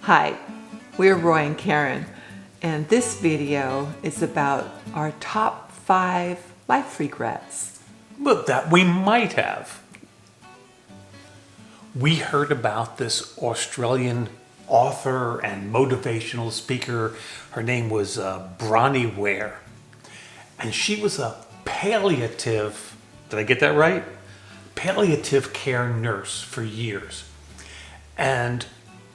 Hi, we're Roy and Karen, and this video is about our top 5 life regrets. But that we might have. We heard about this Australian author and motivational speaker. Her name was Bronnie Ware. And she was a palliative, did I get that right? Palliative care nurse for years. And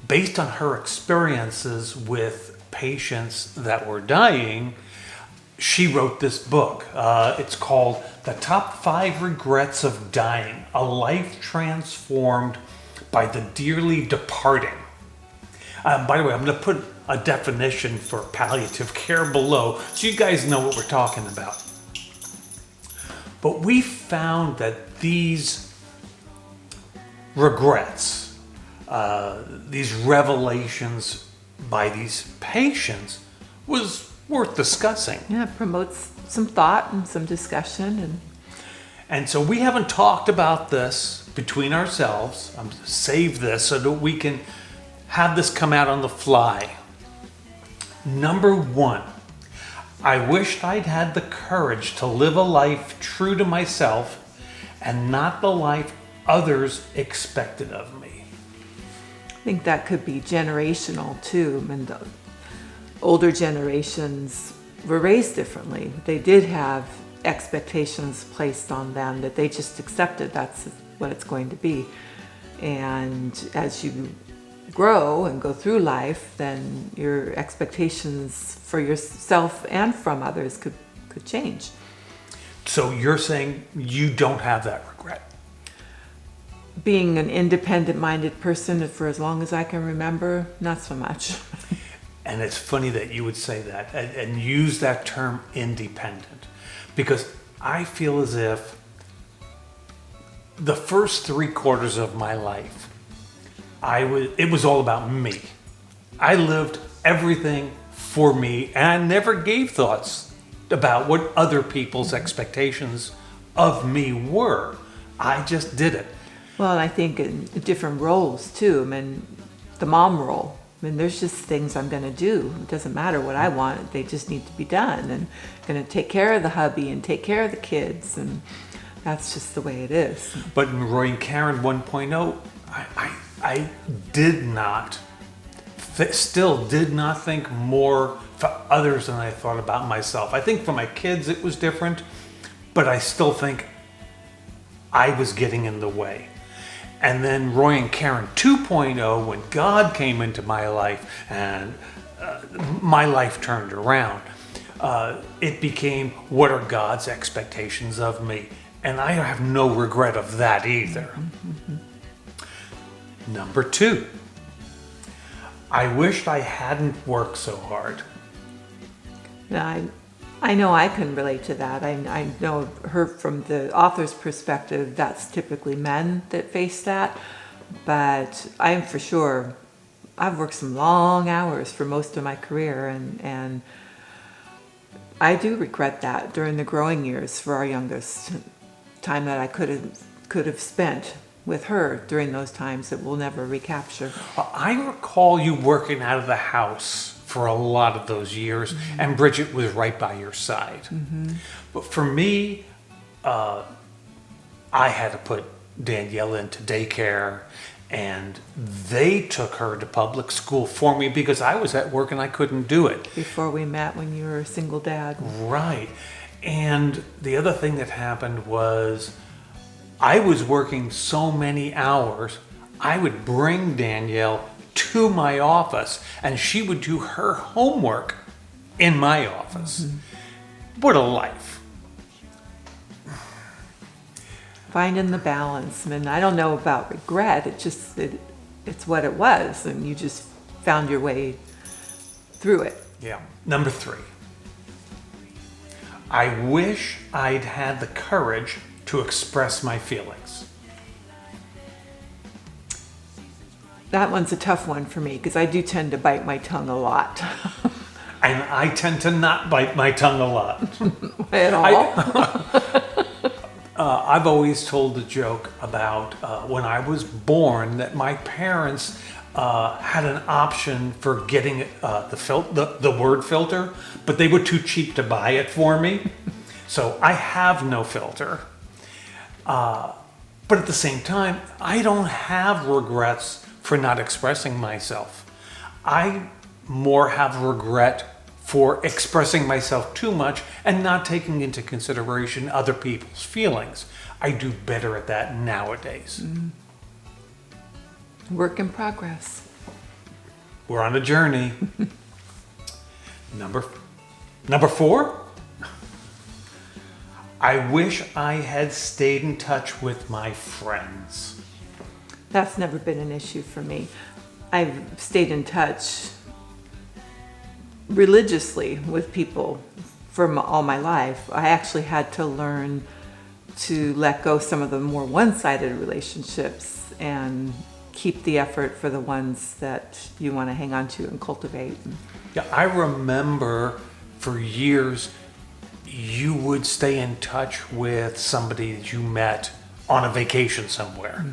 based on her experiences with patients that were dying, she wrote this book. It's called The Top 5 Regrets of Dying, A Life Transformed by the Dearly Departing. By the way, I'm going to put a definition for palliative care below so you guys know what we're talking about. But we found that these regrets, these revelations by these patients was worth discussing. Yeah, it promotes some thought and some discussion. And so we haven't talked about this between ourselves. I'm going to save this so that we can have this come out on the fly. Number 1, I wished I'd had the courage to live a life true to myself and not the life others expected of me. I think that could be generational too. I mean, the older generations were raised differently. They did have expectations placed on them that they just accepted that's what it's going to be. And as you grow and go through life, then your expectations for yourself and from others could change. So you're saying you don't have that regret? Being an independent-minded person for as long as I can remember, not so much. And it's funny that you would say that and use that term independent, because I feel as if the first 3/4 of my life, it was all about me. I lived everything for me, and I never gave thoughts about what other people's expectations of me were. I just did it. Well, I think in different roles too. I mean, the mom role. I mean, there's just things I'm going to do. It doesn't matter what I want. They just need to be done. And I'm going to take care of the hubby and take care of the kids. And that's just the way it is. But in Roy and Karen 1.0, I did not, still did not think more for others than I thought about myself. I think for my kids it was different, but I still think I was getting in the way. And then Roy and Karen 2.0, when God came into my life and my life turned around, it became, what are God's expectations of me? And I have no regret of that either. Mm-hmm. Number 2, I wished I hadn't worked so hard. Now, I know I can relate to that. I know her from the author's perspective, that's typically men that face that. But I'm for sure, I've worked some long hours for most of my career, and I do regret that during the growing years for our youngest, time that I could have spent with her during those times that we'll never recapture. I recall you working out of the house for a lot of those years, mm-hmm. and Bridget was right by your side. Mm-hmm. But for me, I had to put Danielle into daycare, and they took her to public school for me because I was at work and I couldn't do it. Before we met, when you were a single dad. Right. And the other thing that happened was I was working so many hours, I would bring Danielle to my office and she would do her homework in my office. Mm-hmm. What a life. Finding the balance. I mean, I don't know about regret. It's what it was, and you just found your way through it. Yeah. Number 3. I wish I'd had the courage to express my feelings. That one's a tough one for me because I do tend to bite my tongue a lot. And I tend to not bite my tongue a lot. At all? I've always told the joke about when I was born that my parents had an option for getting the word filter, but they were too cheap to buy it for me. So I have no filter. But at the same time, I don't have regrets for not expressing myself. I more have regret for expressing myself too much and not taking into consideration other people's feelings. I do better at that nowadays. Work in progress. We're on a journey. Number 4. I wish I had stayed in touch with my friends. That's never been an issue for me. I've stayed in touch religiously with people for all my life. I actually had to learn to let go some of the more one-sided relationships and keep the effort for the ones that you want to hang on to and cultivate. Yeah, I remember for years you would stay in touch with somebody that you met on a vacation somewhere.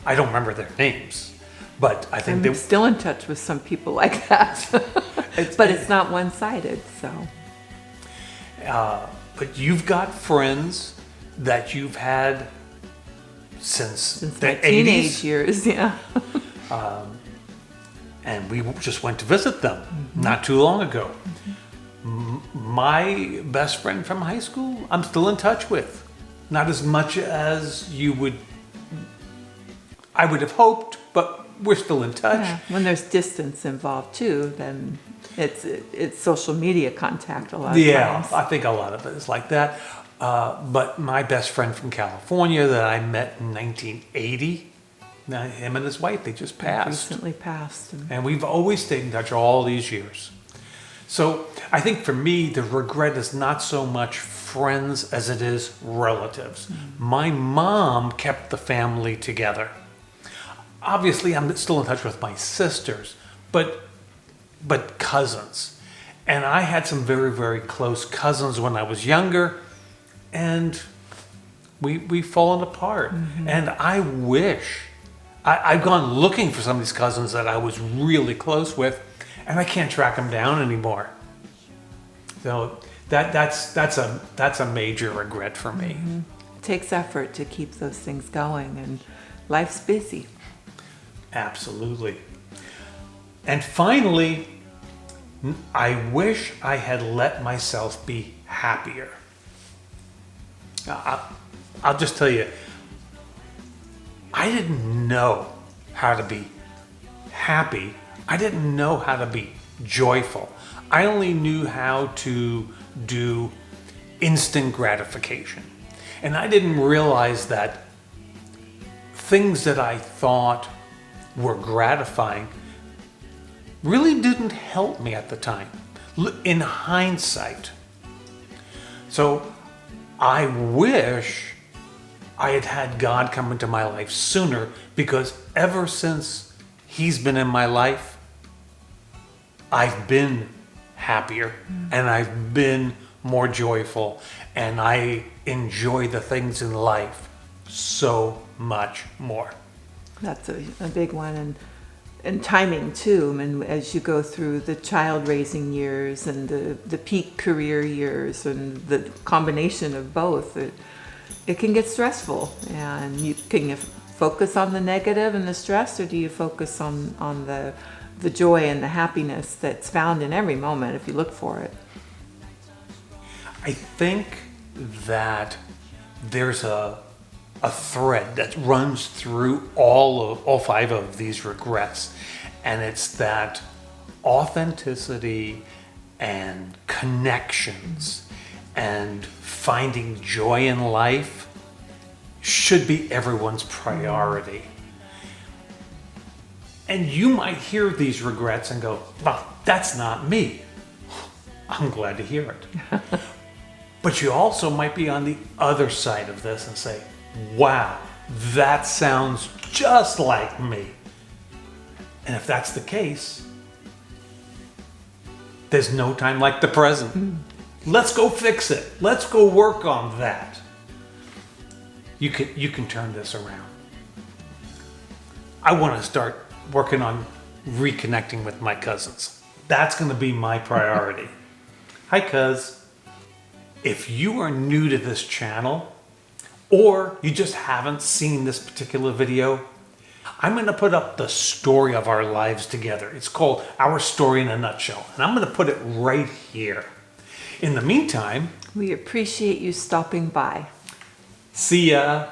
I don't remember their names, but I think I'm still in touch with some people like that. But it's not one-sided, so. But you've got friends that you've had since the my 80s. teenage years, yeah. And we just went to visit them not too long ago. My best friend from high school, I'm still in touch with. Not as much as I would have hoped, but we're still in touch. Yeah. When there's distance involved too, then it's social media contact a lot of times. I think a lot of it is like that. But my best friend from California that I met in 1980, now him and his wife, they just passed. Recently passed. And we've always stayed in touch all these years. So I think for me, the regret is not so much friends as it is relatives. My mom kept the family together. Obviously, I'm still in touch with my sisters, but cousins. And I had some very, very close cousins when I was younger, and we've fallen apart. And I wish, I've gone looking for some of these cousins that I was really close with, and I can't track them down anymore. So that's a major regret for me. It takes effort to keep those things going, and life's busy. Absolutely. And finally, I wish I had let myself be happier. I'll just tell you, I didn't know how to be happy. I didn't know how to be joyful. I only knew how to do instant gratification. And I didn't realize that things that I thought were gratifying really didn't help me at the time, in hindsight. So I wish I had had God come into my life sooner, because ever since He's been in my life, I've been happier and I've been more joyful, and I enjoy the things in life so much more. That's a big one, and timing too. I mean, as you go through the child raising years and the peak career years and the combination of both, it can get stressful. And can you focus on the negative and the stress, or do you focus on the joy and the happiness that's found in every moment if you look for it? I think that there's a thread that runs through all 5 of these regrets, and it's that authenticity and connections and finding joy in life should be everyone's priority. And you might hear these regrets and go, well, that's not me. I'm glad to hear it. But you also might be on the other side of this and say, wow, that sounds just like me. And if that's the case, there's no time like the present. Let's go fix it. Let's go work on that. You can turn this around. I want to start working on reconnecting with my cousins. That's going to be my priority. Hi, cuz. If you are new to this channel, or you just haven't seen this particular video, I'm going to put up the story of our lives together. It's called Our Story in a Nutshell, and I'm going to put it right here. In the meantime, We appreciate you stopping by. see ya.